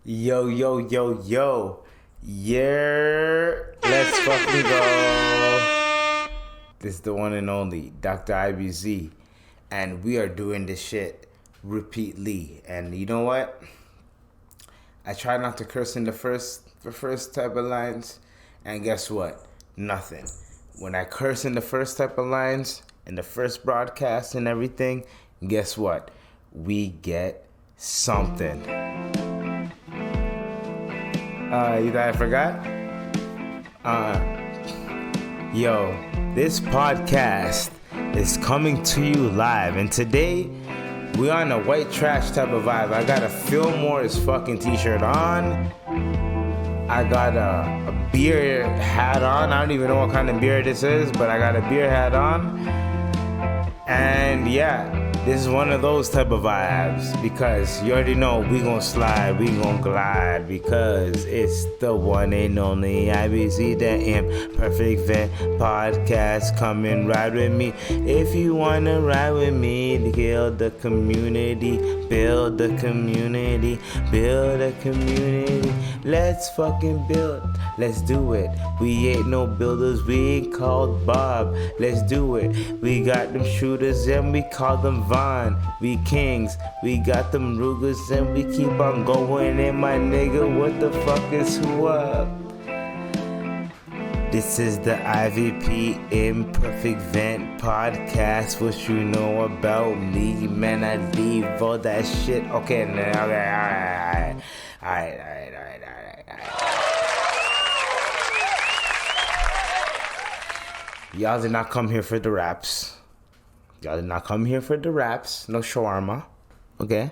Yo, yo, yo, yo. Yeah. Let's fucking go. This is the one and only Dr. IBZ. And we are doing this shit repeatedly. And you know what? I try not to curse in the first type of lines. And guess what? Nothing. When I curse in the first type of lines, in the first broadcast and everything, guess what? We get something. You thought I forgot? Yo, this podcast is coming to you live, and today we on a white trash type of vibe. I got a Filmores fucking t-shirt on. I got a beer hat on. I don't even know what kind of beer this is, but I got a beer hat on. And yeah, this is one of those type of vibes, because you already know we gonna slide, we gonna glide, because it's the one and only IBZ, the Imperfect Vent podcast. Come and ride with me if you wanna ride with me to kill the community, build the community, build a community. Let's fucking build, let's do it. We ain't no builders, we ain't called Bob. Let's do it. We got them shooters and we call them Vaughn. We kings, we got them Rugers and we keep on going. And my nigga, what the fuck is who up? This is the IVP Imperfect Vent podcast. What you know about me, man? I leave all that shit. Okay, alright. Y'all did not come here for the raps. Y'all did not come here for the raps. No shawarma. Okay?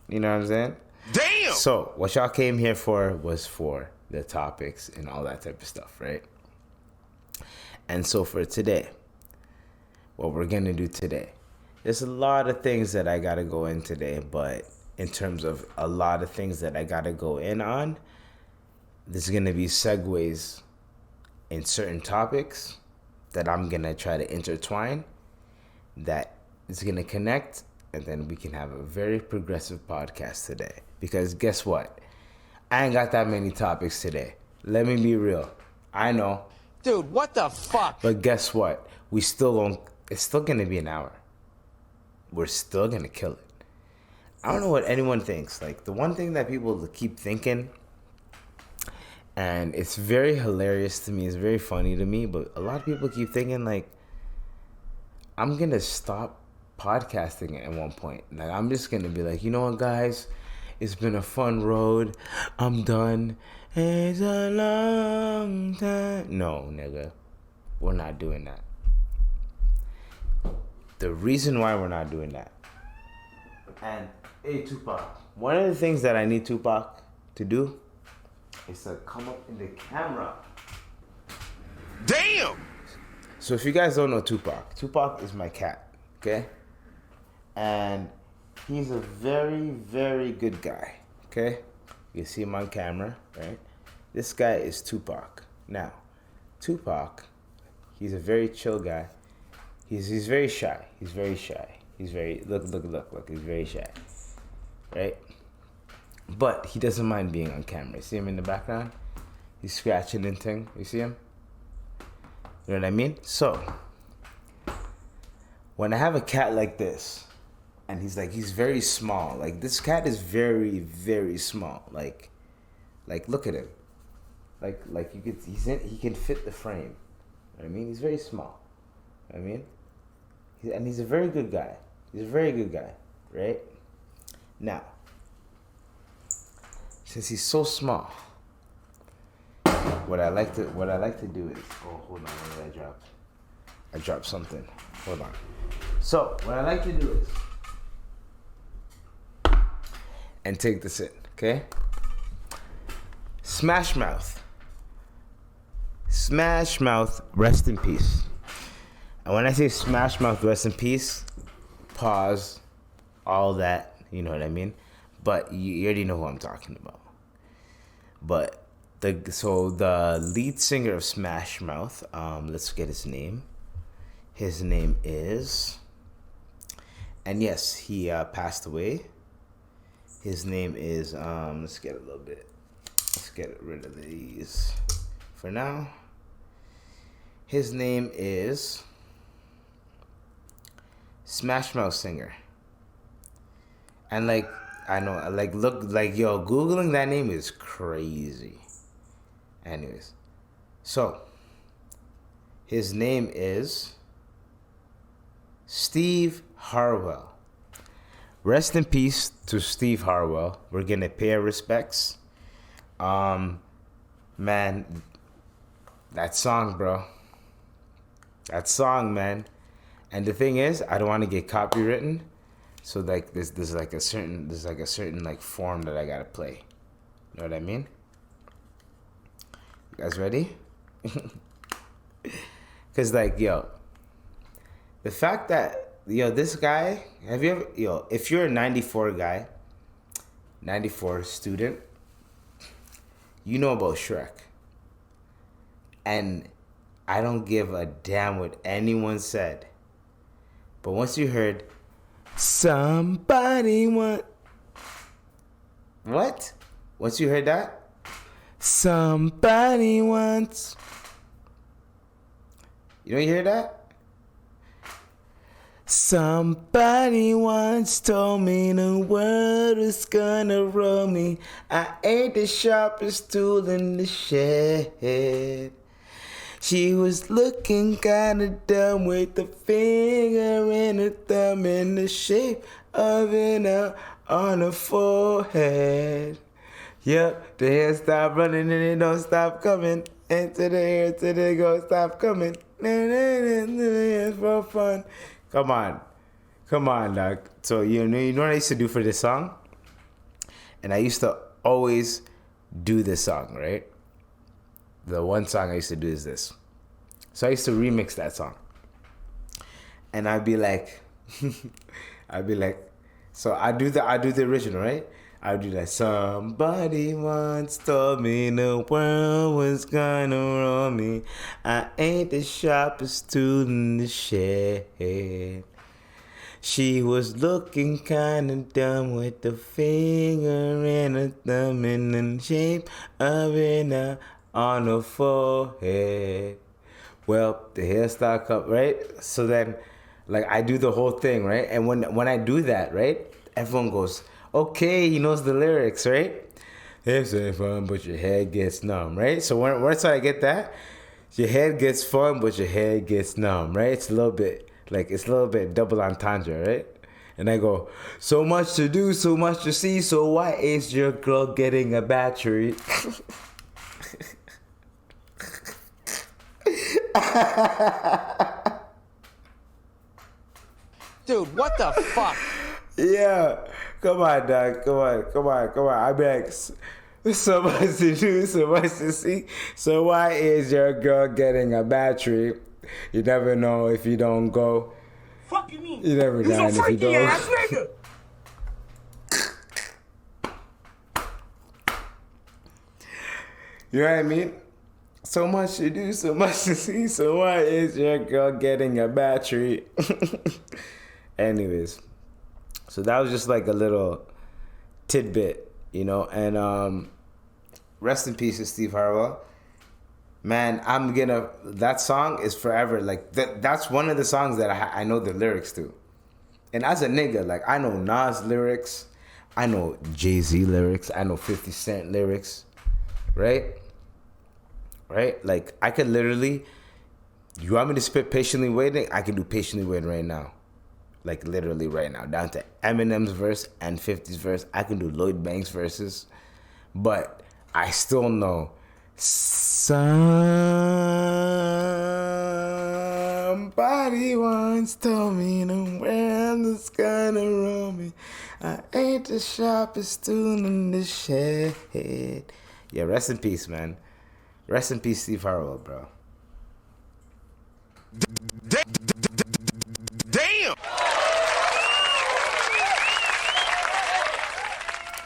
You know what I'm saying? Damn! So, what y'all came here for was for the topics and all that type of stuff, right? And so for today, what we're going to do today, there's a lot of things that I got to go in today, but in terms of a lot of things that I got to go in on, there's going to be segues in certain topics that I'm going to try to intertwine, that is going to connect, and then we can have a very progressive podcast today. Because guess what? I ain't got that many topics today. Let me be real. I know. Dude, what the fuck? But guess what? It's still going to be an hour. We're still going to kill it. I don't know what anyone thinks. Like, the one thing that people keep thinking, and it's very hilarious to me, it's very funny to me, but a lot of people keep thinking, like, I'm going to stop podcasting at one point. Like, I'm just going to be like, you know what, guys? It's been a fun road. I'm done. It's a long time. No, nigga. We're not doing that. The reason why we're not doing that. And, hey, Tupac. One of the things that I need Tupac to do is to come up in the camera. Damn! So if you guys don't know Tupac is my cat, okay? And he's a very, very good guy, okay? You see him on camera, right? This guy is Tupac. Now, Tupac, he's a very chill guy. He's very shy. He's very shy. He's very, look, he's very shy, right? But he doesn't mind being on camera. You see him in the background? He's scratching and thing. You see him? You know what I mean? So, when I have a cat like this, and he's very small. Like, this cat is very, very small. Like, look at him. Like he can fit the frame. You know what I mean? He's very small. You know what I mean? He's a very good guy. He's a very good guy, right? Now, since he's so small, what I like to do is, oh, hold on, what did I drop? I dropped something. Hold on. So, what I like to do is, and take this in, okay? Smash Mouth, rest in peace. And when I say Smash Mouth, rest in peace, pause, all that, you know what I mean? But you already know who I'm talking about. But the lead singer of Smash Mouth, let's get his name. His name is, and yes, he passed away. His name is let's get a little bit. Let's get rid of these for now. His name is Smash Mouth Singer. And like I know, like look, like yo, googling that name is crazy. Anyways, so his name is Steve Harwell. Rest in peace to Steve Harwell. We're gonna pay our respects. Man, that song, bro. That song, man. And the thing is, I don't want to get copywritten, so like there's like a certain like form that I gotta play. You know what I mean? You guys ready? Cause like yo, the fact that this guy, have you ever if you're a 94 guy, 94 student, you know about Shrek. And I don't give a damn what anyone said. But once you heard somebody want what? Once you heard that, somebody wants. You don't hear that? Somebody once told me the world is gonna roll me. I ain't the sharpest tool in the shed. She was looking kinda dumb with the finger and a thumb in the shape of an L on her forehead. Yep, the hair stop running and it don't stop coming. Into the hair till they go stop coming. For fun. Come on, dog. So you know what I used to do for this song? And I used to always do this song, right? The one song I used to do is this. So I used to remix that song. And I'd be like, so I do the original, right? I'd do that. Somebody once told me the world was gonna roll me. I ain't the sharpest tool in the shed. She was looking kinda dumb with the finger and a thumb in the shape of an L on her forehead. Well, the hair started up, right? So then, like, I do the whole thing, right? And when I do that, right, everyone goes, okay, he knows the lyrics, right? It's fun, but your head gets numb, right? So once I get that, your head gets fun, but your head gets numb, right? It's a little bit double entendre, right? And I go, so much to do, so much to see, so why is your girl getting a battery? Dude, what the fuck? Yeah, come on, dog. Come on. I beg. So much to do, so much to see. So why is your girl getting a battery? You never know if you don't go. Fuck you mean? You never die if you don't. Ass nigga. You know what I mean? So much to do, so much to see. So why is your girl getting a battery? Anyways, so that was just like a little tidbit, you know. And rest in peace to Steve Harwell. Man, that song is forever. Like that's one of the songs that I know the lyrics to. And as a nigga, like I know Nas lyrics, I know Jay-Z lyrics, I know 50 Cent lyrics, right? Right? Like I could literally, you want me to spit Patiently Waiting? I can do Patiently Waiting right now. Like literally right now. Down to Eminem's verse and 50's verse. I can do Lloyd Banks verses. But I still know somebody once told me the world is gonna roll me. I ain't the sharpest tool in the shed. Yeah, rest in peace, man. Rest in peace, Steve Harwell, bro. Damn!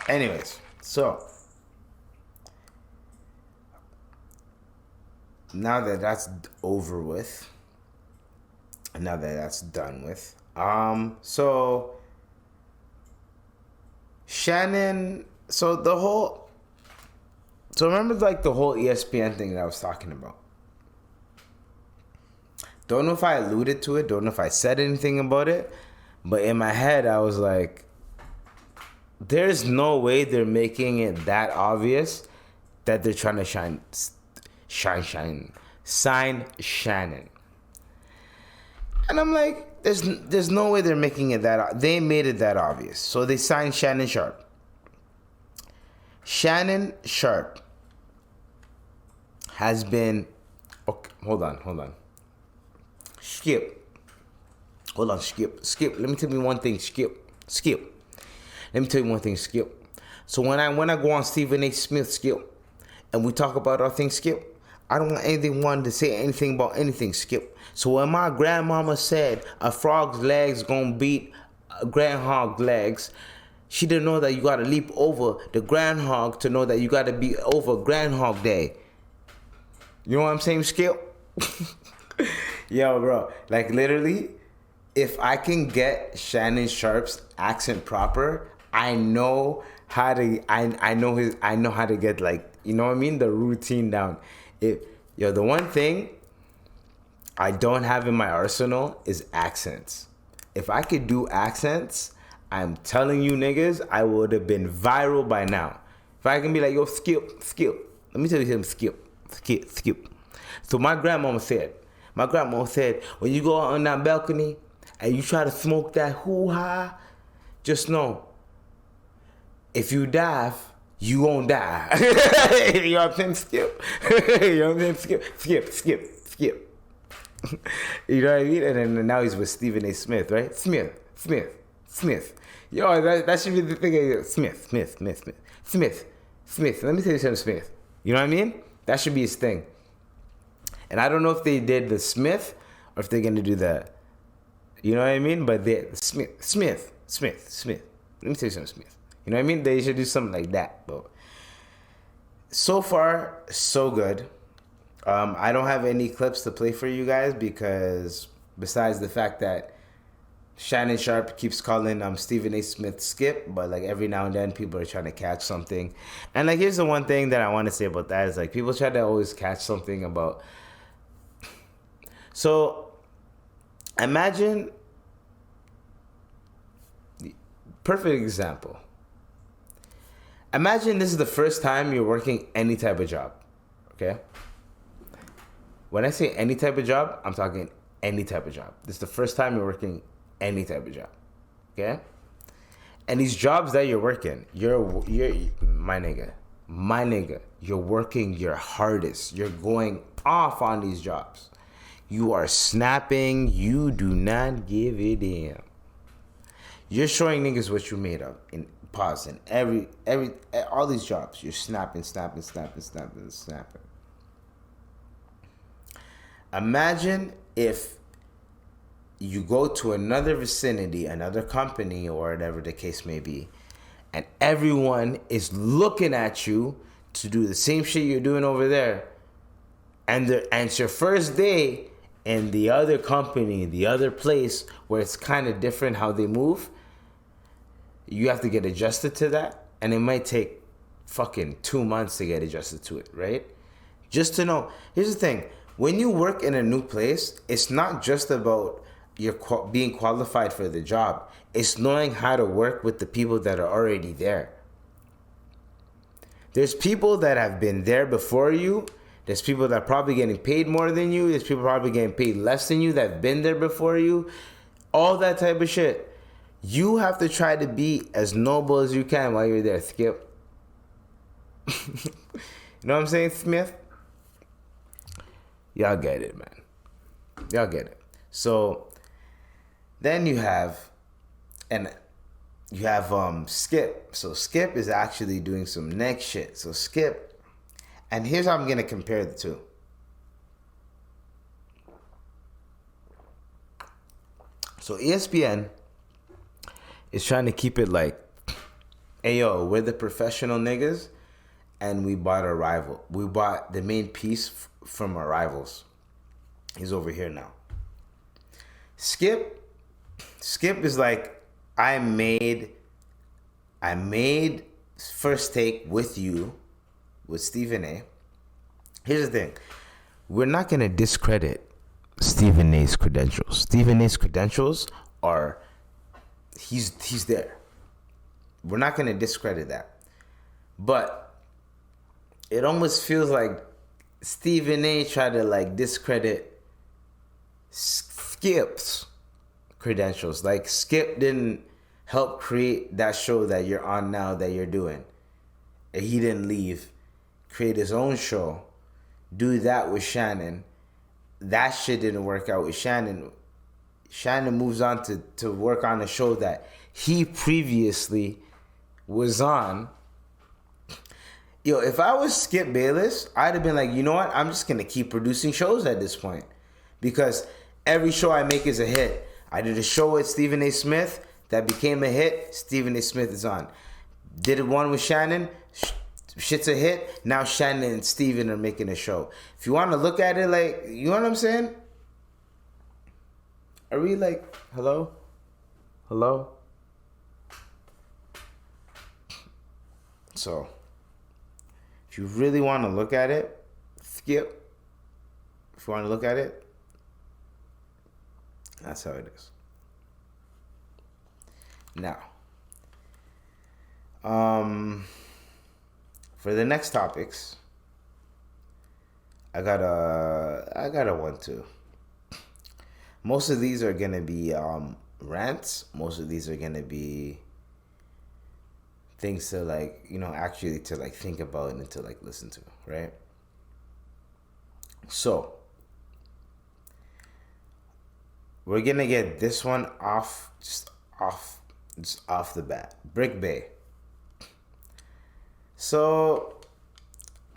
Anyways, so now that that's over with, now that that's done with, so Shannon. So remember like the whole ESPN thing that I was talking about. Don't know if I alluded to it. Don't know if I said anything about it. But in my head, I was like, there's no way they're making it that obvious that they're trying to sign Shannon. And I'm like, there's no way they're making it that. They made it that obvious. So they signed Shannon Sharp. Shannon Sharp has been. Okay, hold on. Skip. Hold on, Skip. Let me tell you one thing, Skip. Let me tell you one thing, Skip. So when I go on Stephen A. Smith, Skip, and we talk about our thing, Skip, I don't want anyone to say anything about anything, Skip. So when my grandmama said a frog's legs gonna beat a groundhog legs, she didn't know that you gotta leap over the groundhog to know that you gotta be over Groundhog Day. You know what I'm saying, Skip? Yo, bro, like literally, if I can get Shannon Sharp's accent proper, I know how to. I know how to get, like, you know what I mean, the routine down. The one thing I don't have in my arsenal is accents. If I could do accents, I'm telling you niggas, I would have been viral by now. If I can be like, yo, Skip. Let me tell you something, Skip. So my grandmama said, when you go out on that balcony and you try to smoke that hoo-ha, just know, if you dive, you won't die. You know what I'm saying? Skip. You know what I'm saying? Skip. You know what I mean? And then now he's with Stephen A. Smith, right? Smith. Yo, that should be the thing. Smith. Let me tell you something, Smith. You know what I mean? That should be his thing. And I don't know if they did the Smith or if they're going to do the, you know what I mean? But Smith. Let me tell you something, Smith. You know what I mean? They should do something like that. But so far, so good. I don't have any clips to play for you guys because besides the fact that Shannon Sharp keeps calling Stephen A. Smith Skip, but like every now and then people are trying to catch something. And like here's the one thing that I want to say about that is like people try to always catch something about. So imagine, perfect example. Imagine this is the first time you're working any type of job, okay? When I say any type of job, I'm talking any type of job. This is the first time you're working any type of job, okay? And these jobs that you're working, you're my nigga, you're working your hardest. You're going off on these jobs. You are snapping. You do not give a damn. You're showing niggas what you made of in pause in every all these jobs. You're snapping. Imagine if you go to another vicinity, another company, or whatever the case may be, and everyone is looking at you to do the same shit you're doing over there, and it's your first day in the other company, the other place where it's kind of different how they move. You have to get adjusted to that, and it might take fucking 2 months to get adjusted to it, right? Just to know. Here's the thing. When you work in a new place, it's not just about being qualified for the job. It's knowing how to work with the people that are already there. There's people that have been there before you. There's people that are probably getting paid more than you. There's people probably getting paid less than you that have been there before you. All that type of shit. You have to try to be as noble as you can while you're there, Skip. You know what I'm saying, Smith? Y'all get it, man. Y'all get it. So then you have Skip. So Skip is actually doing some next shit. So Skip, and here's how I'm gonna compare the two. So ESPN is trying to keep it like, hey yo, we're the professional niggas, and we bought a rival. We bought the main piece from our rivals. He's over here now. Skip is like, I made I made First Take with you, with Stephen A. Here's the thing. We're not going to discredit Stephen A's credentials. Stephen A's credentials are, he's there. We're not going to discredit that. But it almost feels like Stephen A tried to like discredit Skip's credentials. Like Skip didn't help create that show that you're on now that you're doing. And he didn't leave, create his own show, do that with Shannon. That shit didn't work out with Shannon. Shannon moves on to work on a show that he previously was on. Yo, if I was Skip Bayless, I'd have been like, you know what? I'm just going to keep producing shows at this point. Because every show I make is a hit. I did a show with Stephen A. Smith that became a hit. Stephen A. Smith is on. Did one with Shannon. Shit's a hit. Now Shannon and Stephen are making a show. If you want to look at it like, you know what I'm saying? Are we like, hello? Hello? So, if you really want to look at it, Skip. If you want to look at it, that's how it is. Now, for the next topics, I got a one too. Most of these are gonna be rants. Most of these are gonna be things to like, you know, actually to like think about and to like listen to, right? So we're gonna get this one off the bat. Brick Bay. So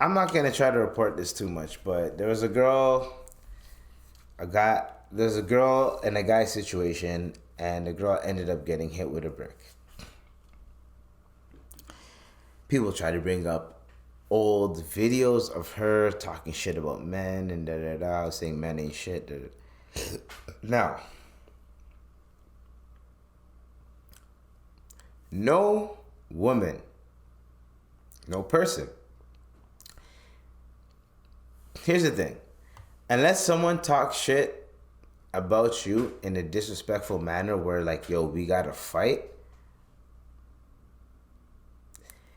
I'm not gonna try to report this too much, but there's a girl and a guy situation, and the girl ended up getting hit with a brick. People try to bring up old videos of her talking shit about men and saying men ain't shit. Now, no woman, no person. Here's the thing. Unless someone talks shit about you in a disrespectful manner where like, yo, we gotta fight.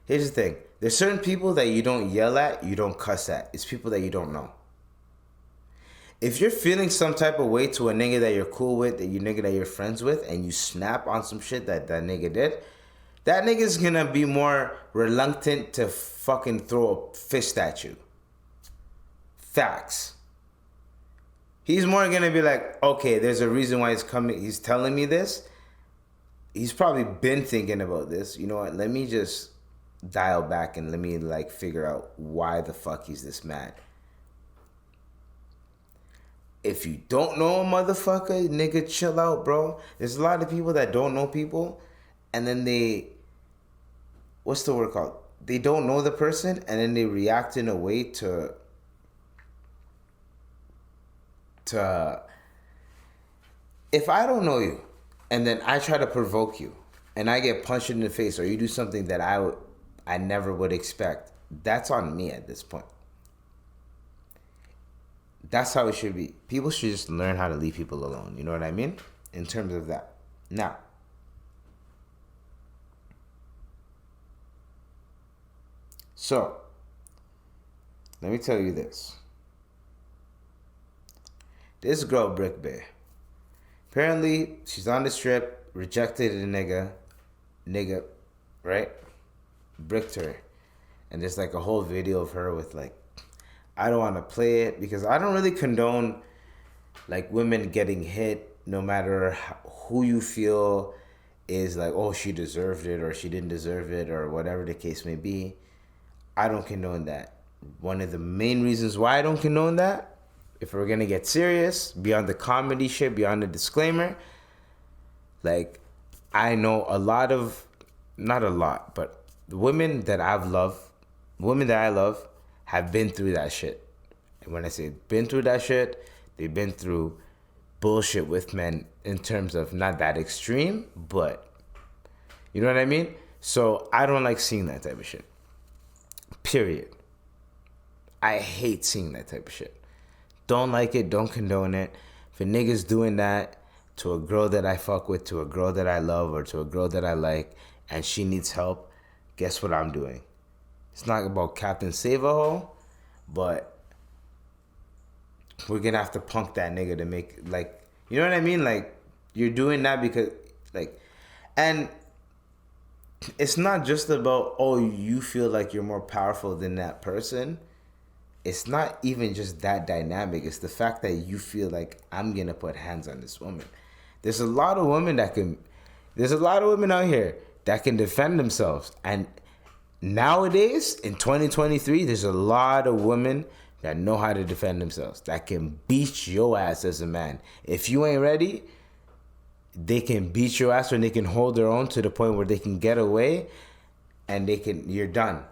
Here's the thing. There's certain people that you don't yell at, you don't cuss at. It's people that you don't know. If you're feeling some type of way to a nigga that you're cool with, that you're friends with, and you snap on some shit that nigga did, that nigga's gonna be more reluctant to fucking throw a fist at you. Facts. He's more gonna be like, okay, there's a reason why he's telling me this. He's probably been thinking about this. You know what? Let me just dial back and let me like figure out why the fuck he's this mad. If you don't know a motherfucker, nigga, chill out, bro. There's a lot of people that don't know people, and then what's the word called? They don't know the person, and then they react in a way to if I don't know you, and then I try to provoke you, and I get punched in the face, or you do something that I never would expect, that's on me at this point. That's how it should be. People should just learn how to leave people alone. You know what I mean? In terms of that. Now, so, let me tell you this. This girl, Brick Bay, apparently she's on the strip, rejected a nigga, right? Bricked her. And there's like a whole video of her with like, I don't want to play it because I don't really condone like women getting hit no matter who you feel is like, oh, she deserved it or she didn't deserve it or whatever the case may be. I don't condone that. One of the main reasons why I don't condone that, if we're going to get serious, beyond the comedy shit, beyond the disclaimer, like I know not a lot, but the women that I love have been through that shit. And when I say been through that shit, they've been through bullshit with men in terms of not that extreme, but you know what I mean? So I don't like seeing that type of shit. Period. I hate seeing that type of shit. Don't like it. Don't condone it. If a nigga's doing that to a girl that I fuck with, to a girl that I love, or to a girl that I like, and she needs help, guess what I'm doing? It's not about Captain Save-A-Ho, but we're gonna have to punk that nigga to make, like, you know what I mean? Like, you're doing that because, like, and it's not just about, oh, you feel like you're more powerful than that person. It's not even just that dynamic. It's the fact that you feel like, I'm gonna put hands on this woman. There's a lot of women out here that can defend themselves. And nowadays, in 2023, there's a lot of women that know how to defend themselves, that can beat your ass as a man. If you ain't ready, they can beat your ass, or they can hold their own to the point where they can get away, and you're done.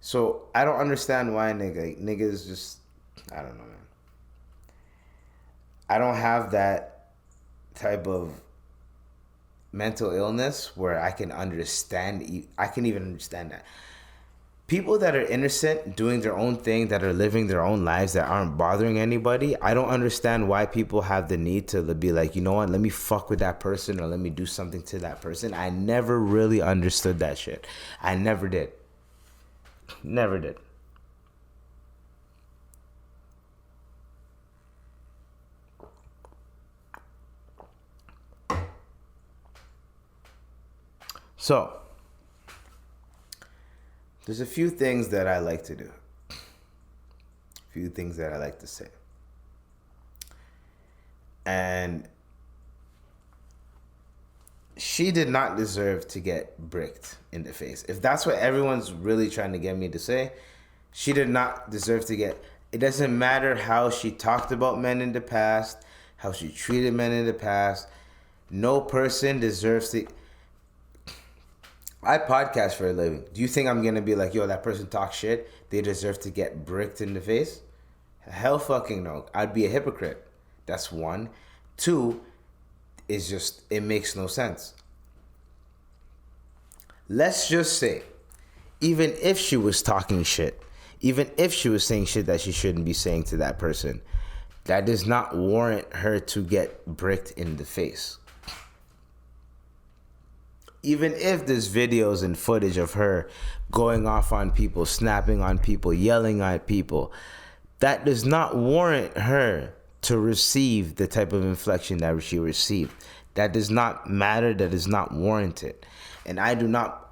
So I don't understand why niggas just, I don't know, man. I don't have that type of mental illness where I can even understand that. People that are innocent, doing their own thing, that are living their own lives, that aren't bothering anybody, I don't understand why people have the need to be like, you know what, let me fuck with that person, or let me do something to that person. I never really understood that shit. I never did. Never did. So, there's a few things that I like to do. A few things that I like to say. And she did not deserve to get bricked in the face. If that's what everyone's really trying to get me to say, she did not deserve to get... It doesn't matter how she talked about men in the past, how she treated men in the past. No person deserves to... I podcast for a living. Do you think I'm going to be like, yo, that person talks shit, they deserve to get bricked in the face? Hell fucking no. I'd be a hypocrite. That's one. Two, is just, it makes no sense. Let's just say, even if she was talking shit, even if she was saying shit that she shouldn't be saying to that person, that does not warrant her to get bricked in the face. Even if there's videos and footage of her going off on people, snapping on people, yelling at people, that does not warrant her to receive the type of inflection that she received. That does not matter. That is not warranted. And I do not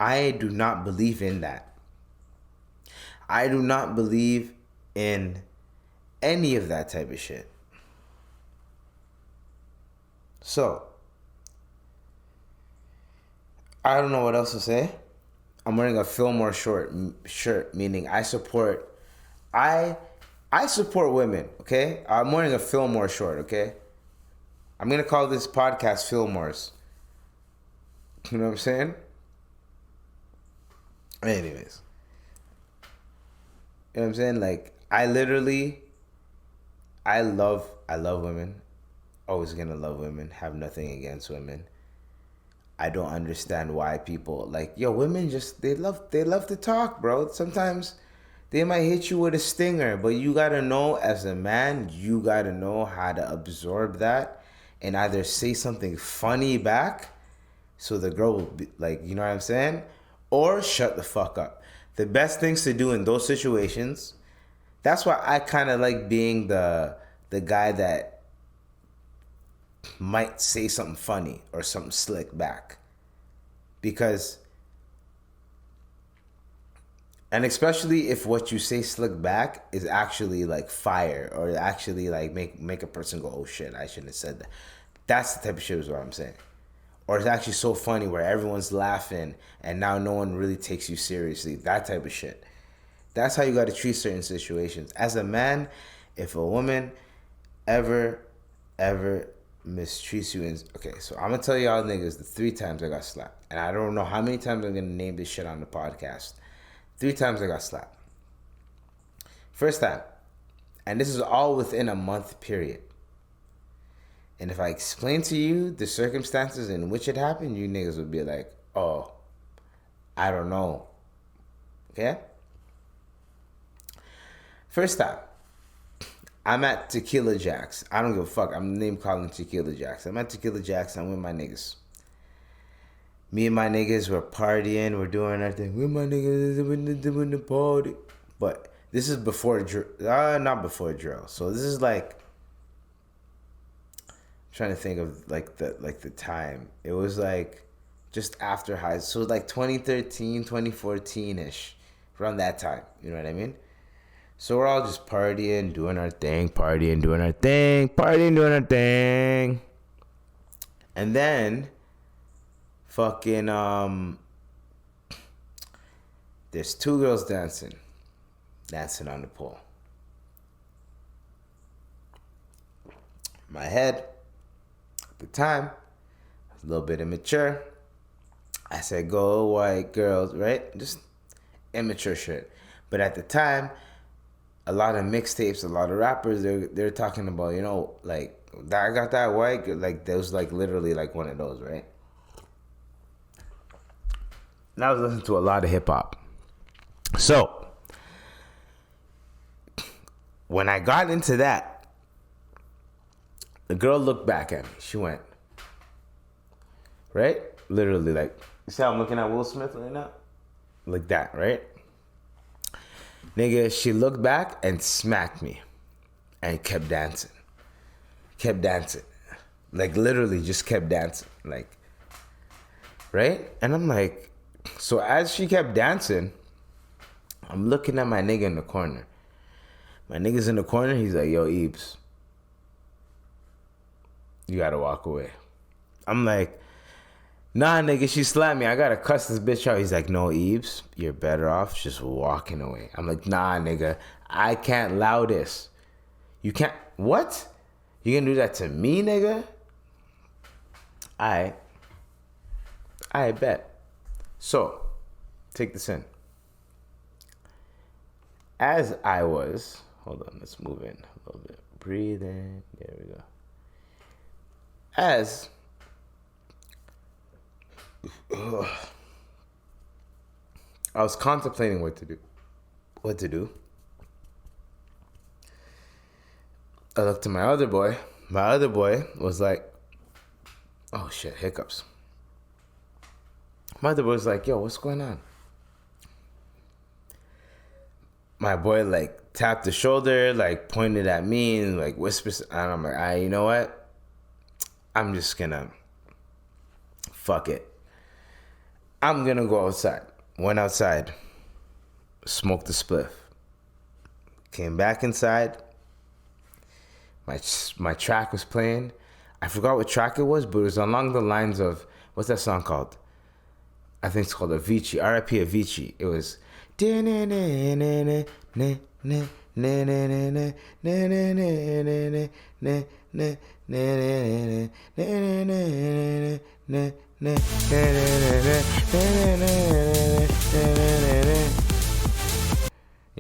believe in that. I do not believe in any of that type of shit. So, I don't know what else to say. I'm wearing a Filmore shirt, meaning I support women, okay? I'm wearing a Filmore shirt, okay? I'm going to call this podcast Filmores. You know what I'm saying? Anyways. You know what I'm saying? Like, I love women. Always going to love women. Have nothing against women. I don't understand why people, like, yo, women just, they love to talk, bro. Sometimes they might hit you with a stinger, but you got to know, as a man, you got to know how to absorb that and either say something funny back so the girl will be like, you know what I'm saying? Or shut the fuck up. The best things to do in those situations, that's why I kind of like being the guy that might say something funny or something slick back. Because, and especially if what you say slick back is actually like fire, or actually like make a person go, oh shit, I shouldn't have said that. That's the type of shit is what I'm saying. Or it's actually so funny where everyone's laughing and now no one really takes you seriously. That type of shit. That's how you got to treat certain situations. As a man, if a woman ever mistreats you, okay, so I'm gonna tell y'all niggas the 3 times I got slapped, and I don't know how many times I'm gonna name this shit on the podcast. 3 times I got slapped. First time, and this is all within a month period. And if I explain to you the circumstances in which it happened, you niggas would be like, oh, I don't know. Okay? First time, I'm at Tequila Jack's. I don't give a fuck. I'm name calling Tequila Jack's. I'm at Tequila Jack's. I'm with my niggas. Me and my niggas were partying. We're doing our thing. With my niggas doing the party. But this is before drill. Not before drill. So this is like, I'm trying to think of like the time. It was like just after high. So it was like 2013, 2014-ish. Around that time. You know what I mean? So we're all just partying, doing our thing, partying, doing our thing, partying, doing our thing. And then, fucking, there's two girls dancing on the pole. My head, at the time, was a little bit immature. I said, go white girls, right? Just immature shit. But at the time, a lot of mixtapes, a lot of rappers, they're talking about, you know, like, I got that white, like, there was, like, literally, like, one of those, right? And I was listening to a lot of hip-hop. So, when I got into that, the girl looked back at me. She went, right? Literally, like, you see how I'm looking at Will Smith right now? Like that, right? Nigga, she looked back and smacked me and kept dancing. Kept dancing. Like, literally just kept dancing. Like, right? And I'm like, so as she kept dancing, I'm looking at my nigga in the corner. My nigga's in the corner. He's like, yo, Ebs, you gotta walk away. I'm like, nah, nigga, she slapped me. I gotta cuss this bitch out. He's like, no, Ebs, you're better off just walking away. I'm like, nah, nigga, I can't allow this. You can't, what? You gonna do that to me, nigga? I bet. So, take this in. As I was, hold on, let's move in a little bit. Breathe in, there we go. As I was contemplating what to do. I looked to my other boy. My other boy was like, oh shit, hiccups. My other boy was like, yo, what's going on? My boy like tapped the shoulder, like pointed at me and like whispers, and I'm like, you know what? I'm just gonna fuck it. I'm gonna go outside. Went outside. Smoked a spliff. Came back inside. My track was playing. I forgot what track it was, but it was along the lines of, what's that song called? I think it's called Avicii. R.I.P. Avicii. It was. You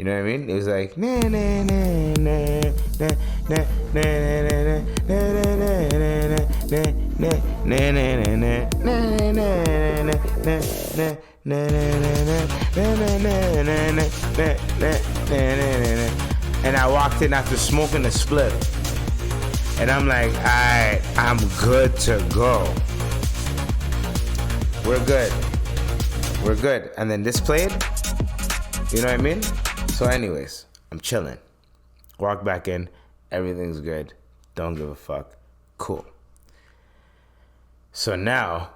know what I mean? It was like and I walked in after smoking a split. And I'm like, alright, I'm good to go. We're good. And then this played. You know what I mean? So anyways, I'm chilling. Walk back in. Everything's good. Don't give a fuck. Cool. So now,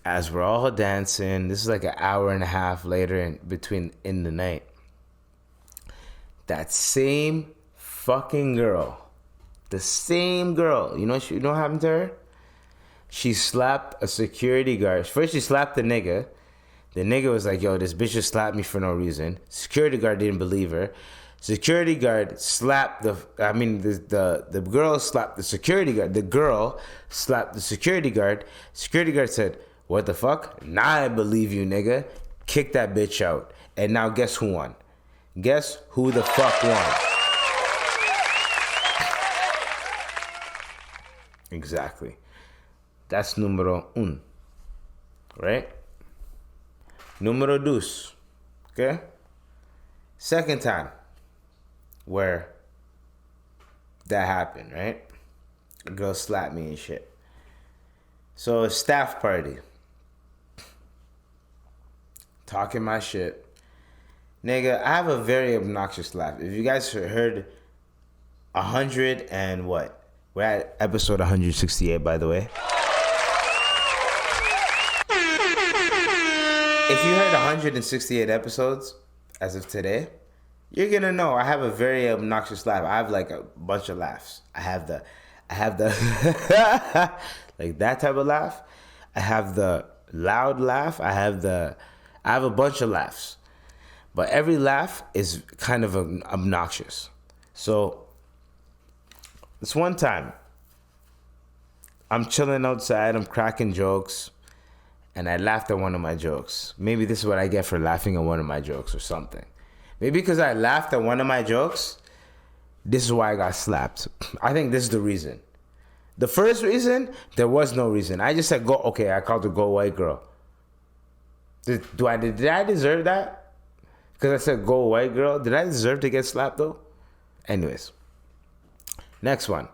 as we're all dancing, this is like an hour and a half later in the night. That same fucking girl. The same girl. You know what happened to her? She slapped a security guard. First she slapped the nigga. The nigga was like, yo, this bitch just slapped me for no reason. Security guard didn't believe her. Security guard slapped the girl slapped the security guard. The girl slapped the security guard. Security guard said, what the fuck? Nah, I believe you, nigga. Kick that bitch out. And now guess who won? Guess who the fuck won? Exactly. That's número un. Right? Número dos. Okay? Second time where that happened, right? A girl slapped me and shit. So a staff party. Talking my shit. Nigga, I have a very obnoxious laugh. If you guys heard 100 and what? We're at episode 168, by the way. If you heard 168 episodes as of today, you're gonna know I have a very obnoxious laugh. I have like a bunch of laughs. I have the like that type of laugh. I have the loud laugh. I have a bunch of laughs. But every laugh is kind of obnoxious. So this one time, I'm chilling outside, I'm cracking jokes, and I laughed at one of my jokes. Maybe this is what I get for laughing at one of my jokes or something. Maybe because I laughed at one of my jokes, this is why I got slapped. I think this is the reason. The first reason, there was no reason. I just said, go, okay, I called her go white girl. Did I deserve that? Because I said go white girl. Did I deserve to get slapped though? Anyways. Next one.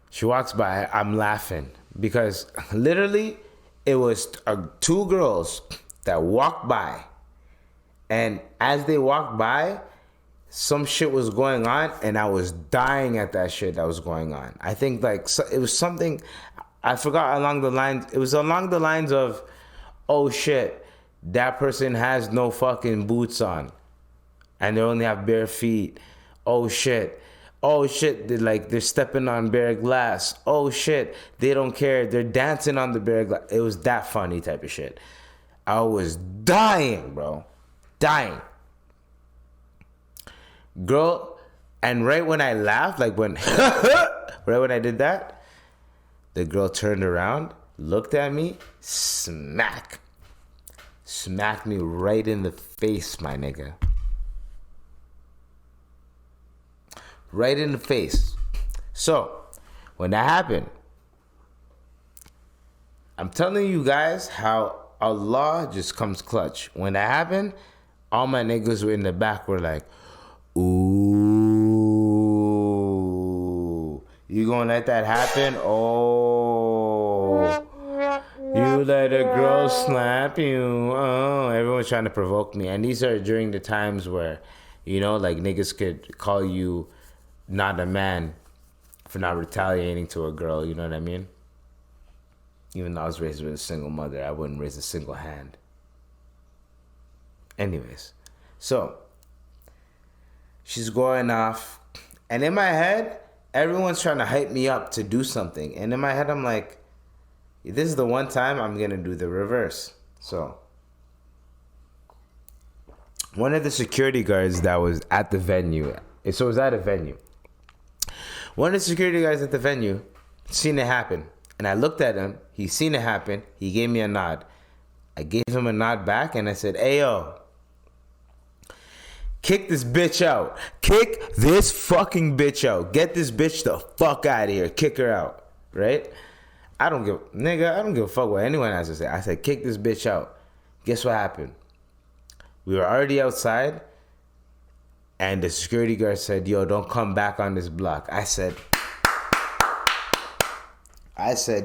She walks by, I'm laughing. Because literally, it was two girls that walked by. And as they walked by, some shit was going on, and I was dying at that shit that was going on. I think like it was something, I forgot along the lines. It was along the lines of, oh shit, that person has no fucking boots on, and they only have bare feet. Oh shit, they're stepping on bare glass. Oh shit, they don't care. They're dancing on the bare glass. It was that funny type of shit. I was dying, bro, dying. Girl, and right when I laughed, like when, right when I did that, the girl turned around, looked at me, smacked me right in the face, my nigga. Right in the face. So, when that happened, I'm telling you guys how Allah just comes clutch. When that happened, all my niggas were in the back were like, ooh, you gonna let that happen? Oh, you let a girl slap you. Oh, everyone's trying to provoke me. And these are during the times where, you know, like niggas could call you not a man for not retaliating to a girl, you know what I mean? Even though I was raised with a single mother, I wouldn't raise a single hand. Anyways, so she's going off, and in my head, everyone's trying to hype me up to do something. And in my head, I'm like, this is the one time I'm going to do the reverse. So one of the security guards that was at the venue, so it was at a venue. One of the security guys at the venue seen it happen. And I looked at him. He seen it happen. He gave me a nod. I gave him a nod back, and I said, hey, yo, kick this bitch out. Kick this fucking bitch out. Get this bitch the fuck out of here. Kick her out. Right? I don't give a fuck what anyone has to say. I said, kick this bitch out. Guess what happened? We were already outside, and the security guard said, yo, don't come back on this block. I said,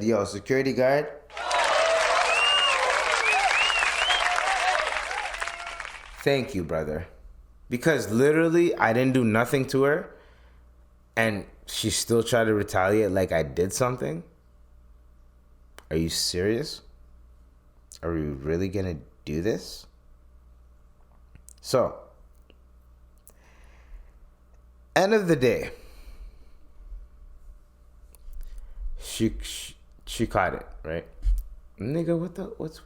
yo, security guard, thank you, brother. Because literally, I didn't do nothing to her, and she still tried to retaliate like I did something. Are you serious? Are we really gonna do this? So, end of the day, she caught it, right? Nigga, what's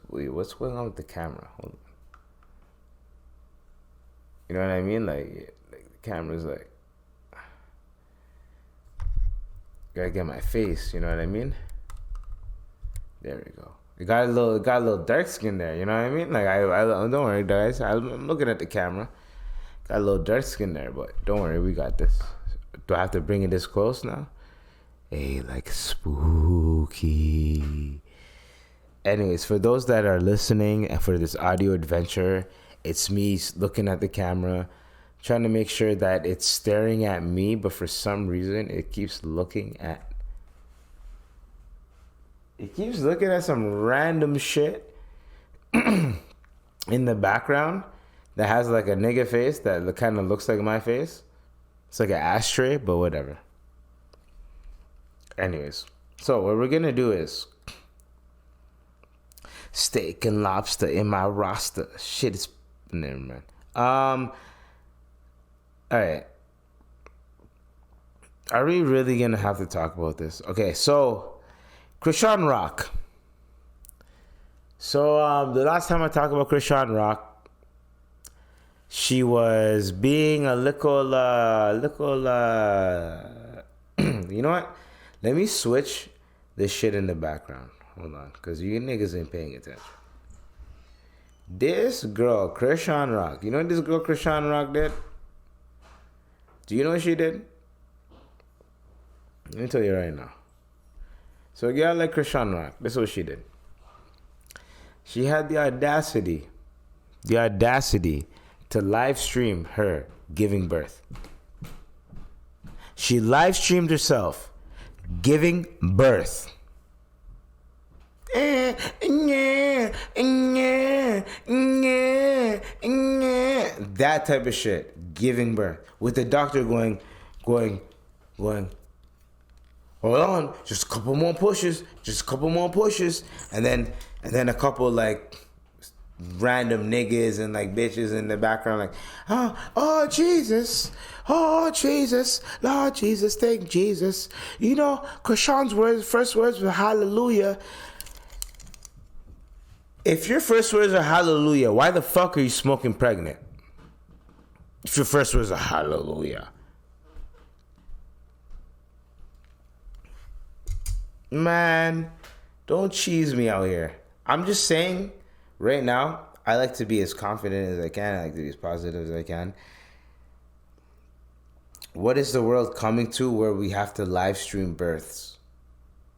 going on with the camera? Hold on. You know what I mean? Like the camera's like, gotta get my face. You know what I mean? There we go. It got a little dark skin there. You know what I mean? Like I don't worry, guys. I'm looking at the camera. Got a little dark skin there, but don't worry, we got this. Do I have to bring it this close now? like spooky. Anyways, for those that are listening and for this audio adventure, it's me looking at the camera, trying to make sure that it's staring at me, but for some reason it keeps looking at some random shit in the background that has like a nigga face that kind of looks like my face. It's like an ashtray, but whatever. Anyways, so what we're gonna do is steak and lobster in my roster. Shit is never mind. All right. Are we really gonna have to talk about this? Okay, so Chrisean Rock. So the last time I talked about Chrisean Rock, she was being a little you know what? Let me switch this shit in the background. Hold on, because you niggas ain't paying attention. This girl, Chrisean Rock. You know what this girl, Chrisean Rock, did? Do you know what she did? Let me tell you right now. So a girl like Chrisean Rock, this is what she did. She had the audacity to live stream her giving birth. She live streamed herself giving birth. That type of shit, giving birth, with the doctor going, hold on, just a couple more pushes, and then a couple like random niggas and like bitches in the background like, oh Jesus, Lord Jesus, thank Jesus. You know, Chrisean's first words were hallelujah. If your first words are hallelujah, why the fuck are you smoking pregnant? If your first words are hallelujah. Man, don't cheese me out here. I'm just saying, right now, I like to be as confident as I can. I like to be as positive as I can. What is the world coming to where we have to live stream births?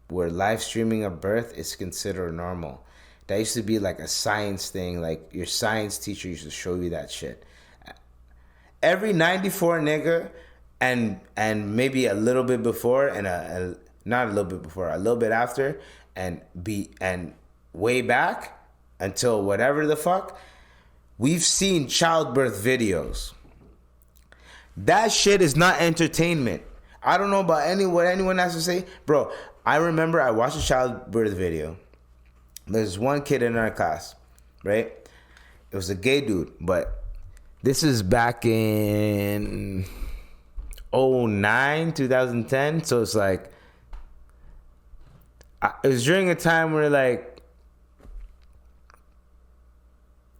Where live streaming a birth is considered normal. That used to be like a science thing. Like your science teacher used to show you that shit. Every 94 nigga and maybe a little bit before and not a little bit before, a little bit after and way back until whatever the fuck, we've seen childbirth videos. That shit is not entertainment. I don't know about what anyone has to say. Bro, I remember I watched a childbirth video. There's one kid in our class, right? It was a gay dude, but this is back in 2010. So it's like, it was during a time where like,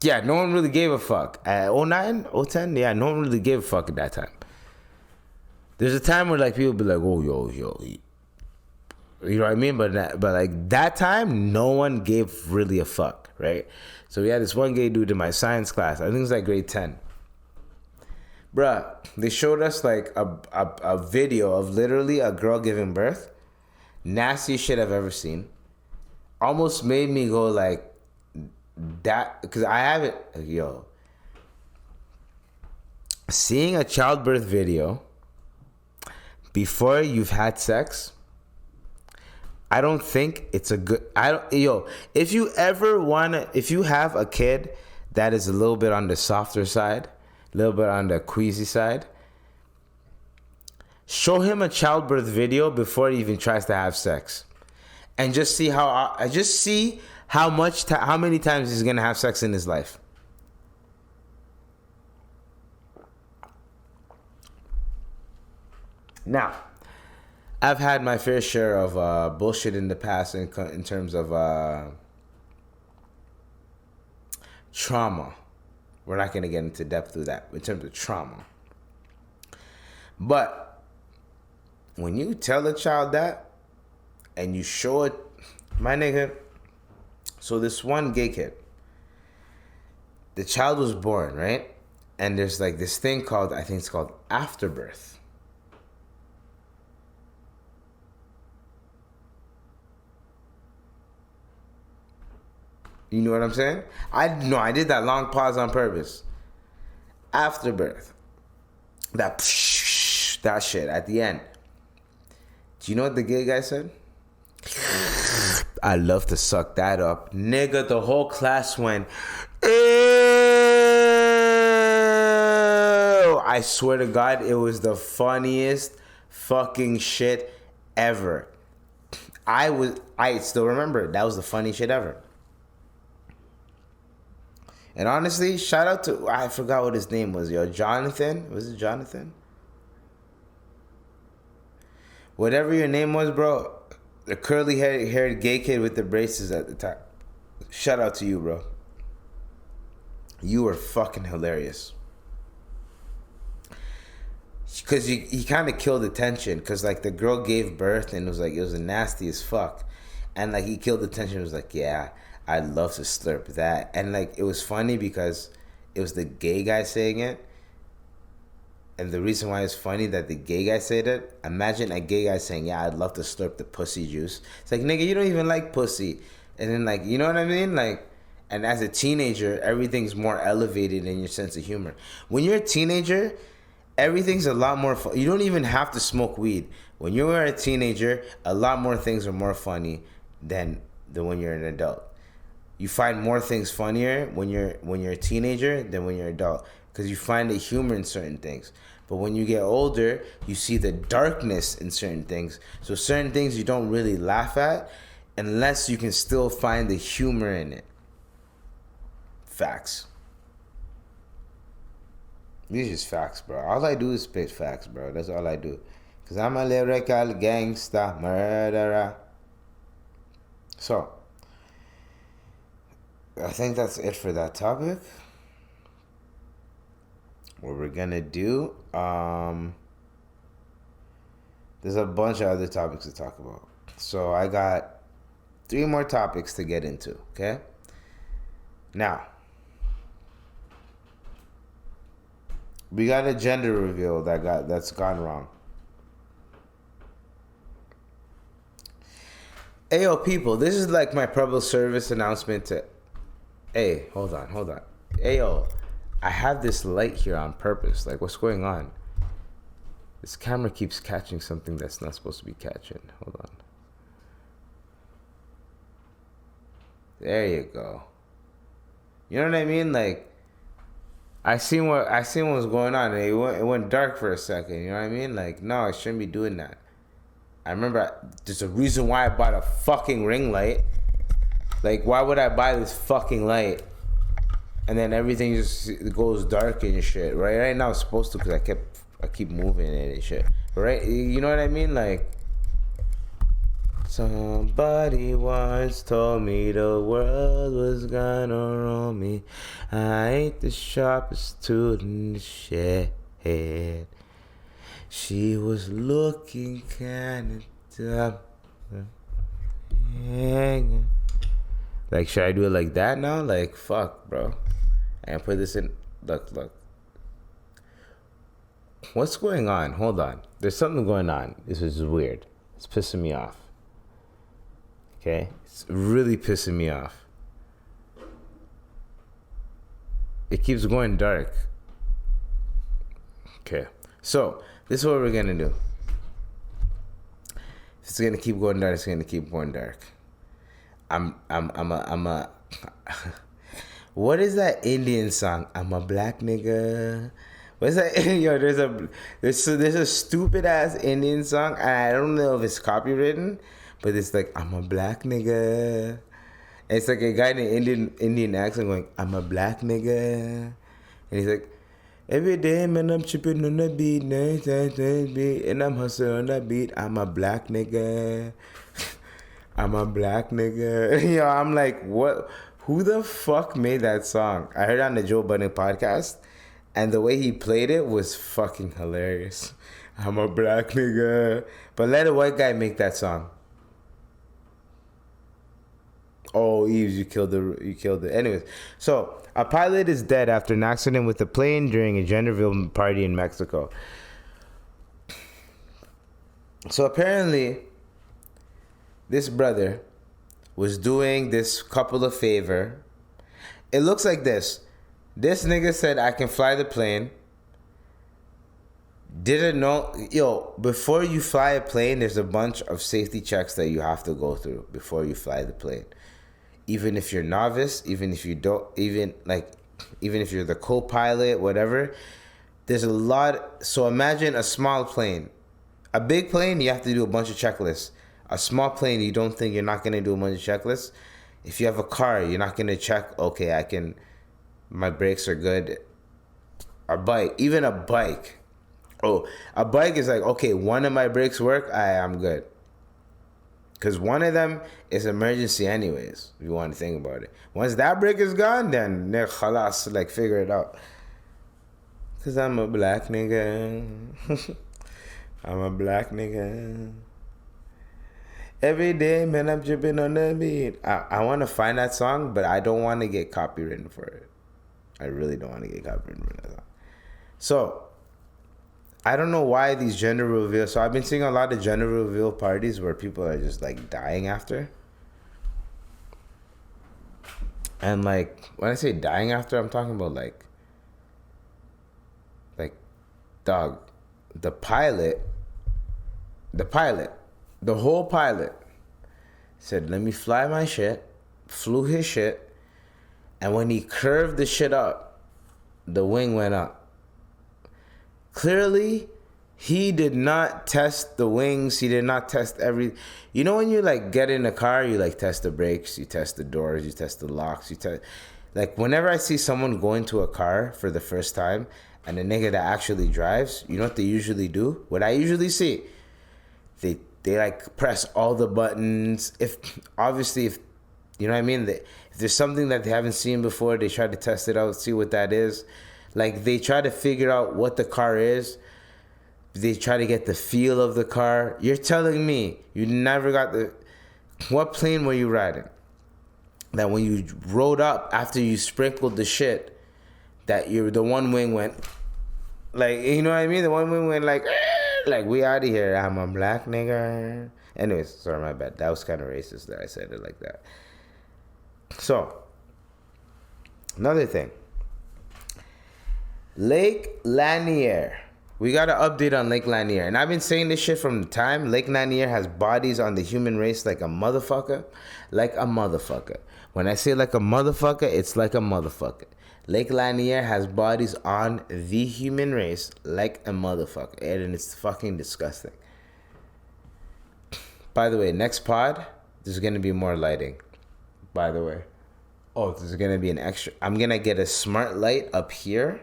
yeah, no one really gave a fuck. At 2010, yeah, no one really gave a fuck at that time. There's a time where like people be like, oh, yo. You know what I mean? But like that time, no one gave really a fuck, right? So we had this one gay dude in my science class. I think it was like grade 10. Bruh, they showed us like a video of literally a girl giving birth. Nastiest shit I've ever seen. Almost made me go like that, because I haven't, seeing a childbirth video before you've had sex, I don't think it's a good, if you have a kid that is a little bit on the softer side, a little bit on the queasy side, show him a childbirth video before he even tries to have sex, and just see how many times he's gonna have sex in his life. Now, I've had my fair share of bullshit in the past in terms of trauma. We're not going to get into depth with that in terms of trauma. But when you tell a child that and you show it, my nigga, so this one gay kid, the child was born, right? And there's like this thing called, I think it's called afterbirth. You know what I'm saying? I did that long pause on purpose. Afterbirth. That shit at the end. Do you know what the gay guy said? I love to suck that up. Nigga, the whole class went, ew. I swear to God, it was the funniest fucking shit ever. I still remember it. That was the funniest shit ever. And honestly, shout out to, I forgot what his name was, yo. Jonathan? Was it Jonathan? Whatever your name was, bro. The curly haired gay kid with the braces at the top. Shout out to you, bro. You were fucking hilarious. Because he kind of killed the tension. Because, like, the girl gave birth and it was nasty as fuck. And, like, he killed the tension. It was like, yeah, I'd love to slurp that. And, like, it was funny because it was the gay guy saying it. And the reason why it's funny that the gay guy said it, imagine a gay guy saying, yeah, I'd love to slurp the pussy juice. It's like, nigga, you don't even like pussy. And then, like, you know what I mean? Like, and as a teenager, everything's more elevated in your sense of humor. When you're a teenager, everything's a lot more fun. You don't even have to smoke weed. When you were a teenager, a lot more things are more funny than when you're an adult. You find more things funnier when you're a teenager than when you're an adult. Because you find the humor in certain things. But when you get older, you see the darkness in certain things. So certain things you don't really laugh at unless you can still find the humor in it. Facts. These are just facts, bro. All I do is spit facts, bro. That's all I do. Because I'm a lyrical gangster murderer. So, I think that's it for that topic. What we're gonna do, there's a bunch of other topics to talk about. So I got 3 more topics to get into, okay? Now, we got a gender reveal that's gone wrong. Ayo, people, this is like my public service announcement to... Hey, hold on. Ayo, I have this light here on purpose. Like, what's going on? This camera keeps catching something that's not supposed to be catching. Hold on. There you go. You know what I mean? Like, I seen what was going on, and it went dark for a second. You know what I mean? Like, no, I shouldn't be doing that. I remember there's a reason why I bought a fucking ring light. Like, why would I buy this fucking light? And then everything just goes dark and shit. Right now it's supposed to, because I keep moving it and shit. Right? You know what I mean? Like, somebody once told me the world was gonna roll me. I ain't the sharpest tool in the shed. She was looking kinda dumb. Like, should I do it like that now? Like, fuck, bro. And put this in. Look. What's going on? Hold on. There's something going on. This is weird. It's pissing me off. Okay? It's really pissing me off. It keeps going dark. Okay. So, this is what we're gonna do. If it's gonna keep going dark, it's gonna keep going dark. I'm a what is that Indian song? I'm a black nigga. What's that? Yo, there's a stupid ass Indian song, and I don't know if it's copywritten, but it's like, I'm a black nigga. And it's like a guy in an Indian accent going, I'm a black nigga. And he's like, every day, man, I'm chipping on the beat, and I'm hustling on the beat. I'm a black nigga. I'm a black nigga. Yo, I'm like, what? Who the fuck made that song? I heard it on the Joe Budden podcast, and the way he played it was fucking hilarious. I'm a black nigga. But let a white guy make that song. Oh, Eves, you killed it. Anyways, so a pilot is dead after an accident with a plane during a gender reveal party in Mexico. So apparently, this brother was doing this couple a favor. It looks like this. This nigga said, I can fly the plane. Didn't know. Yo, before you fly a plane, there's a bunch of safety checks that you have to go through before you fly the plane. Even if you're novice, even if you don't, even if you're the co-pilot, whatever, there's a lot. So imagine a small plane. A big plane, you have to do a bunch of checklists. A small plane, you don't think you're not going to do a bunch of checklists. If you have a car, you're not going to check, okay, my brakes are good. A bike, even a bike. Oh, a bike is like, okay, one of my brakes work, I'm good. Because one of them is emergency anyways, if you want to think about it. Once that brake is gone, then khalas, like, figure it out. Because I'm a black nigga. I'm a black nigga. Every day, man, I'm dripping on the beat. I want to find that song, but I don't want to get copywritten for it. I really don't want to get copywritten for that song. So, I don't know why these gender reveals. So I've been seeing a lot of gender reveal parties where people are just like dying after. And like, when I say dying after, I'm talking about like, dog, the whole pilot said, let me fly my shit, flew his shit, and when he curved the shit up, the wing went up. Clearly, he did not test the wings. He did not test You know when you like get in a car, you like test the brakes, you test the doors, you test the locks, you test. Like whenever I see someone go into a car for the first time, and the nigga that actually drives, you know what they usually do? What I usually see, they like press all the buttons. If you know what I mean, if there's something that they haven't seen before, they try to test it out, see what that is. Like they try to figure out what the car is. They try to get the feel of the car. You're telling me you never got what plane were you riding? That when you rode up after you sprinkled the shit, that the one wing went, like, you know what I mean? The one wing went like we out of here. I'm a black nigga. Anyways, sorry, my bad. That was kind of racist that I said it like that. So, another thing. Lake Lanier. We got an update on Lake Lanier. And I've been saying this shit from the time. Lake Lanier has bodies on the human race like a motherfucker. Like a motherfucker. When I say like a motherfucker, it's like a motherfucker. Lake Lanier has bodies on the human race like a motherfucker. And it's fucking disgusting. By the way, next pod, there's going to be more lighting. By the way. Oh, there's going to be an extra. I'm going to get a smart light up here.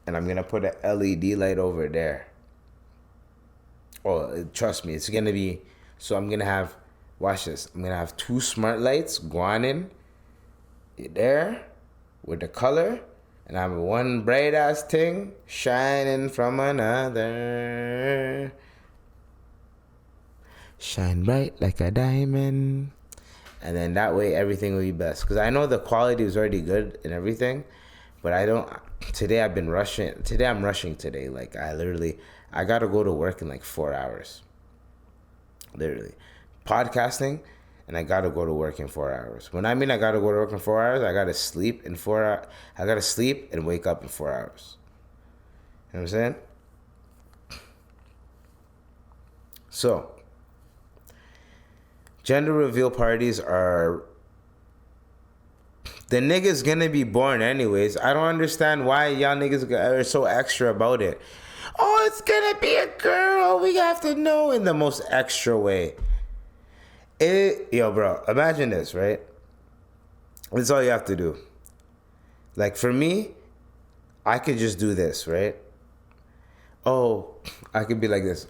And I'm going to put an LED light over there. Oh, trust me, it's going to be... So I'm going to have... Watch this. I'm going to have 2 smart lights going in there with the color. And I have one bright-ass thing shining from another. Shine bright like a diamond. And then that way everything will be best. Because I know the quality is already good and everything. But I don't... Today I've been rushing. Today I'm rushing today. Like I got to go to work in like 4 hours. Literally. Podcasting, and I got to go to work in 4 hours. When I mean I got to go to work in 4 hours, I got to sleep in 4 hours. I got to sleep and wake up in 4 hours. You know what I'm saying? So, gender reveal parties are... The nigga's gonna be born anyways. I don't understand why y'all niggas are so extra about it. Oh, it's gonna be a girl. We have to know in the most extra way. Yo, bro, imagine this, right? That's all you have to do. Like, for me, I could just do this, right? Oh, I could be like this.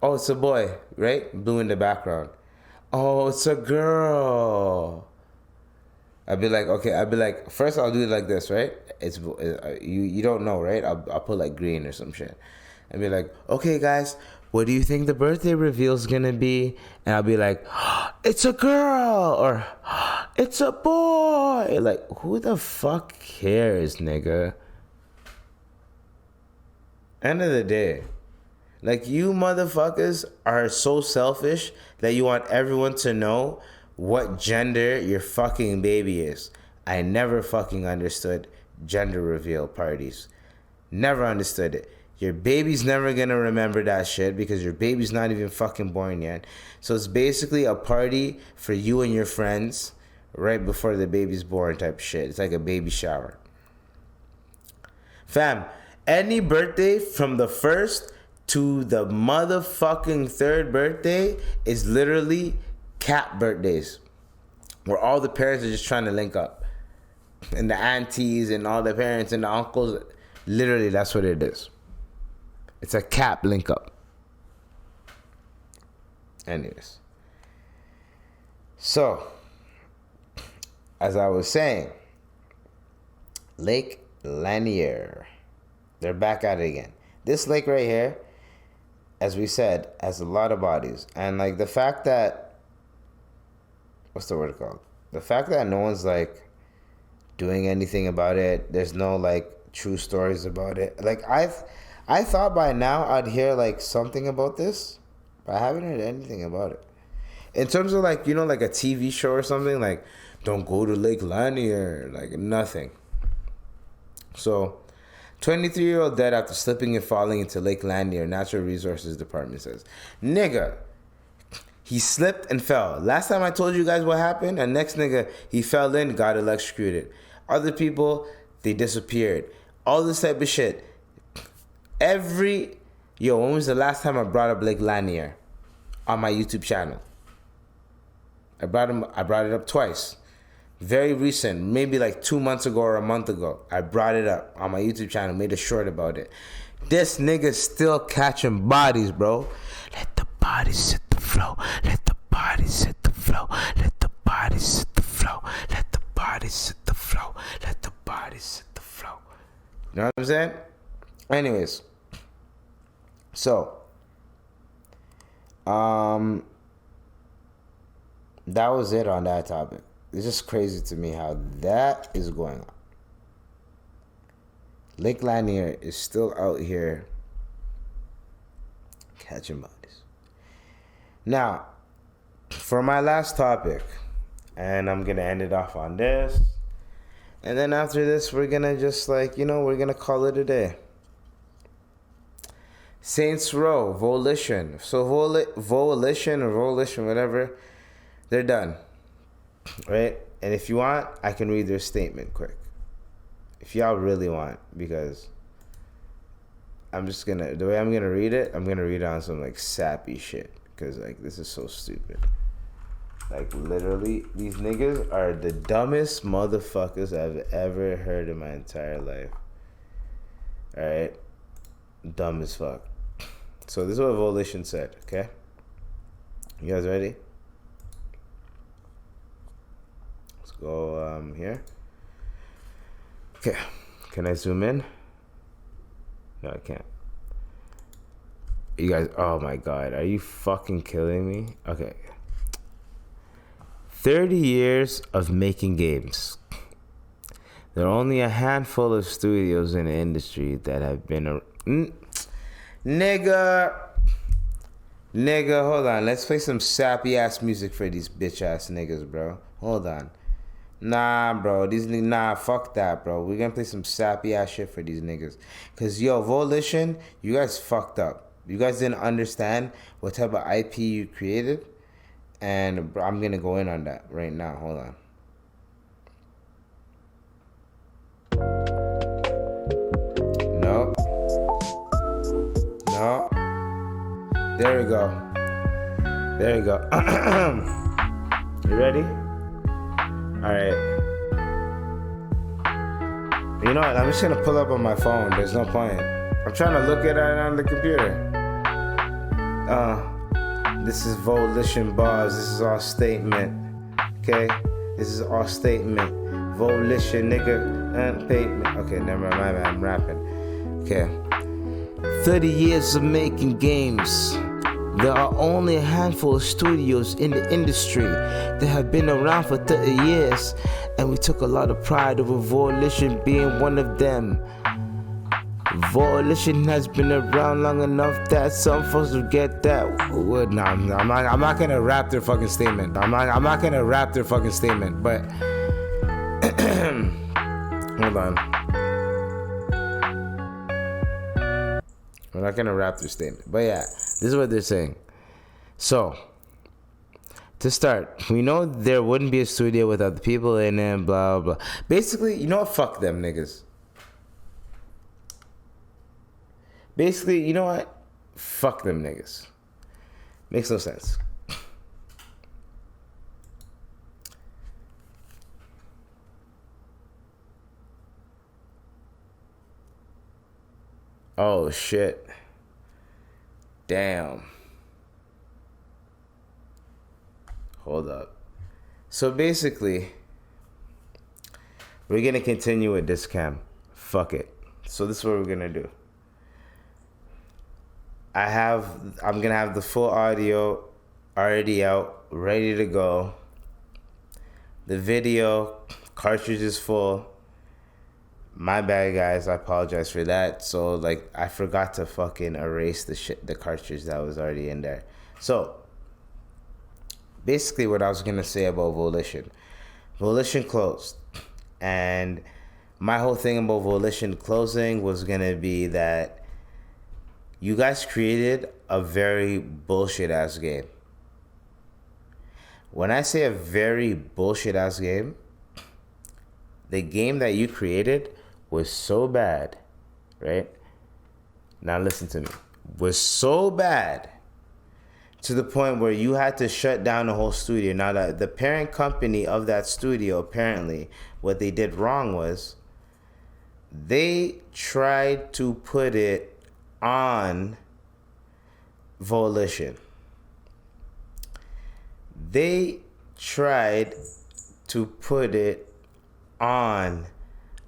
Oh, it's a boy, right? Blue in the background. Oh, it's a girl. I'd be like, first I'll do it like this, right? You don't know, right? I'll put like green or some shit. I'd be like, okay, guys, what do you think the birthday reveal is gonna be? And I'll be like, it's a girl, or it's a boy. Like, who the fuck cares, nigga? End of the day, like, you motherfuckers are so selfish that you want everyone to know what gender your fucking baby is. I never fucking understood gender reveal parties. Never understood it. Your baby's never gonna remember that shit because your baby's not even fucking born yet. So it's basically a party for you and your friends right before the baby's born type of shit. It's like a baby shower. Fam, any birthday from the first to the motherfucking third birthday is literally cat birthdays, where all the parents are just trying to link up. And the aunties and all the parents and the uncles, literally that's what it is. It's a cap link up. Anyways. So, as I was saying, Lake Lanier. They're back at it again. This lake right here, as we said, has a lot of bodies. And like the fact that, what's the word called? The fact that no one's like doing anything about it. There's no like true stories about it. Like I thought by now I'd hear like something about this, but I haven't heard anything about it. In terms of like, you know, like a TV show or something, like don't go to Lake Lanier, like nothing. So 23-year-old dead after slipping and falling into Lake Lanier, Natural Resources Department says. Nigga, he slipped and fell. Last time I told you guys what happened, and next nigga, he fell in, got electrocuted. Other people, they disappeared. All this type of shit. When was the last time I brought up Lake Lanier on my YouTube channel? I brought it up twice. Very recent, maybe like 2 months ago or a month ago. I brought it up on my YouTube channel, made a short about it. This nigga's still catching bodies, bro. Let the bodies hit the flow. Let the bodies hit the flow. Let the bodies hit the flow. Let the bodies hit the flow. Let the bodies hit the flow. You know what I'm saying? Anyways. So, that was it on that topic. It's just crazy to me how that is going on. Lake Lanier is still out here catching bodies. Now, for my last topic, and I'm going to end it off on this. And then after this, we're going to just like, you know, we're going to call it a day. Saints Row, Volition. So Volition, whatever, they're done. Right? And if you want, I can read their statement quick. If y'all really want, because the way I'm gonna read it on some like sappy shit. Because like this is so stupid. Like literally, these niggas are the dumbest motherfuckers I've ever heard in my entire life. Alright? Dumb as fuck. So this is what Volition said, okay? You guys ready? Let's go here. Okay. Can I zoom in? No, I can't. You guys, oh my God, are you fucking killing me? Okay. 30 years of making games. There are only a handful of studios in the industry that have been Nigga, hold on. Let's play some sappy ass music for these bitch ass niggas, bro. Hold on. Nah, bro. Fuck that, bro. We're gonna play some sappy ass shit for these niggas. Cause yo, Volition, you guys fucked up. You guys didn't understand what type of IP you created. And bro, I'm gonna go in on that right now. Hold on. No. There we go. You ready? Alright. You know what? I'm just gonna pull up on my phone. There's no point. I'm trying to look at it on the computer. This is Volition bars. This is our statement. Okay? This is our statement. Volition, nigga. Pavement. Okay, never mind. I'm rapping. Okay. 30 years of making games. There are only a handful of studios in the industry that have been around for 30 years, and we took a lot of pride over Volition being one of them. Volition has been around long enough that some folks will get that. No, I'm not gonna rap their fucking statement. I'm not gonna rap their fucking statement. But hold on. I'm not gonna rap their statement. But yeah, this is what they're saying. So, to start, we know there wouldn't be a studio without the people in it, blah, blah. Basically, you know what? Fuck them niggas. Basically, you know what? Fuck them niggas. Makes no sense. Oh, shit. Damn. Hold up. So basically, we're going to continue with this cam. Fuck it. So this is what we're going to do. I'm going to have the full audio already out, ready to go. The video cartridge is full. My bad, guys. I apologize for that. So, like, I forgot to fucking erase the cartridge that was already in there. So, basically what I was going to say about Volition. Volition closed. And my whole thing about Volition closing was going to be that you guys created a very bullshit-ass game. When I say a very bullshit-ass game, the game that you created was so bad, right? Now listen to me. Was so bad to the point where you had to shut down the whole studio. Now, the parent company of that studio, apparently, what they did wrong was they tried to put it on Volition. They tried to put it on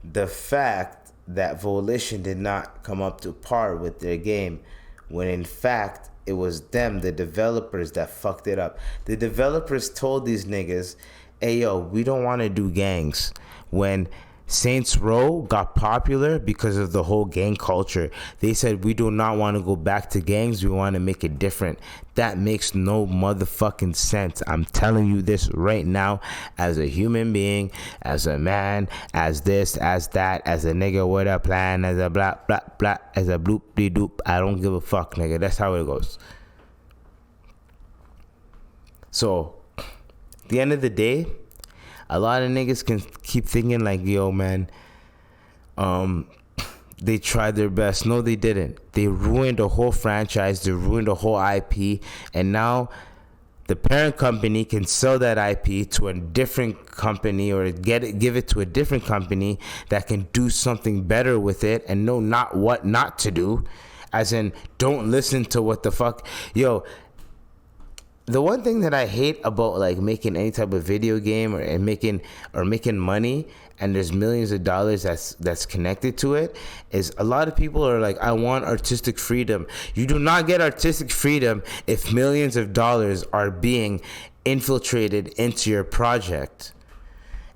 the fact that Volition did not come up to par with their game, when in fact it was them, the developers, that fucked it up. The developers told these niggas, hey yo, we don't want to do gangs. When Saints Row got popular because of the whole gang culture, they said, we do not want to go back to gangs, we want to make it different. That makes no motherfucking sense. I'm telling you this right now, as a human being, as a man, as this, as that, as a nigga with a plan, as a blah blah blah, as a bloop de doop. I don't give a fuck, nigga. That's how it goes. So, at the end of the day, a lot of niggas can keep thinking like, yo, man, they tried their best. No, they didn't. They ruined the whole franchise. They ruined the whole IP. And now the parent company can sell that IP to a different company, or give it to a different company that can do something better with it and know not what not to do. As in, don't listen to what the fuck. Yo, the one thing that I hate about like making any type of video game or making money, and there's millions of dollars that's connected to it, is a lot of people are like, I want artistic freedom. You do not get artistic freedom if millions of dollars are being infiltrated into your project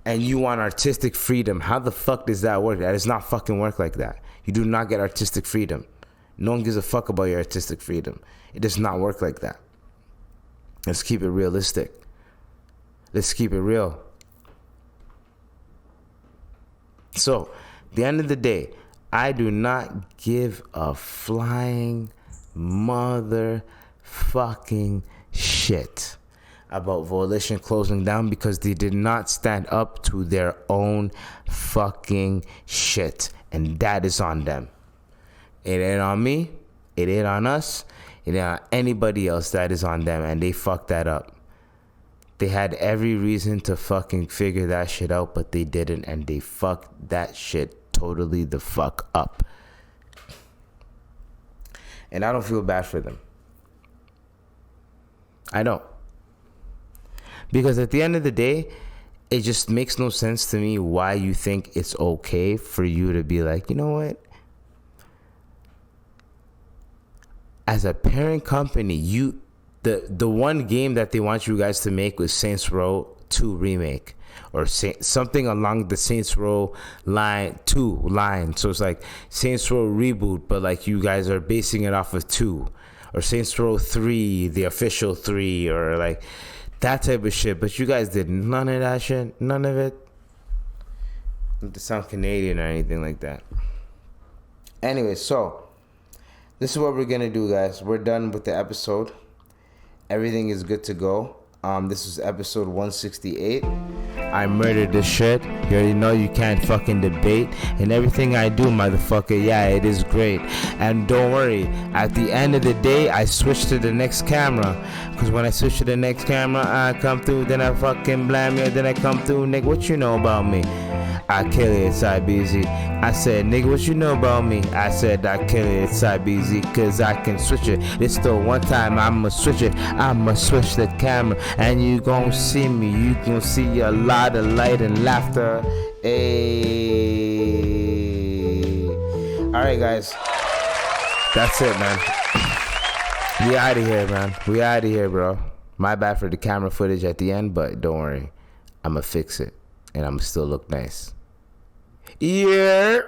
and you want artistic freedom. How the fuck does that work? That does not fucking work like that. You do not get artistic freedom. No one gives a fuck about your artistic freedom. It does not work like that. Let's keep it realistic. Let's keep it real. So, at the end of the day, I do not give a flying motherfucking shit about Volition closing down, because they did not stand up to their own fucking shit. And that is on them. It ain't on me. It ain't on us. It ain't on anybody else. That is on them. And they fucked that up. They had every reason to fucking figure that shit out, but they didn't. And they fucked that shit totally the fuck up. And I don't feel bad for them. I don't. Because at the end of the day, it just makes no sense to me why you think it's okay for you to be like, you know what? As a parent company, the one game that they want you guys to make was Saints Row 2 remake. or something along the Saints Row line. So it's like Saints Row Reboot, but like you guys are basing it off of 2, or Saints Row 3, the official 3, or like that type of shit. But you guys did none of that shit. None of it. Not to sound Canadian or anything like that. Anyway, so this is what we're gonna do, guys. We're done with the episode. Everything is good to go. This was episode 168. I murdered this shit. You already know you can't fucking debate. And everything I do, motherfucker, yeah, it is great. And don't worry, at the end of the day, I switch to the next camera. Because when I switch to the next camera, I come through, then I fucking blam you, then I come through, nigga, what you know about me? I kill it, it's IBZ. I said, nigga, what you know about me? I said, I kill it, it's IBZ, cause I can switch it. It's the one time I'ma switch it. I'ma switch the camera, and you gon' see me. You gon' see a lot of light and laughter. Ayy. Alright, guys. That's it, man. We out of here, man. We out of here, bro. My bad for the camera footage at the end, but don't worry. I'ma fix it. And I'ma still look nice. Yeah.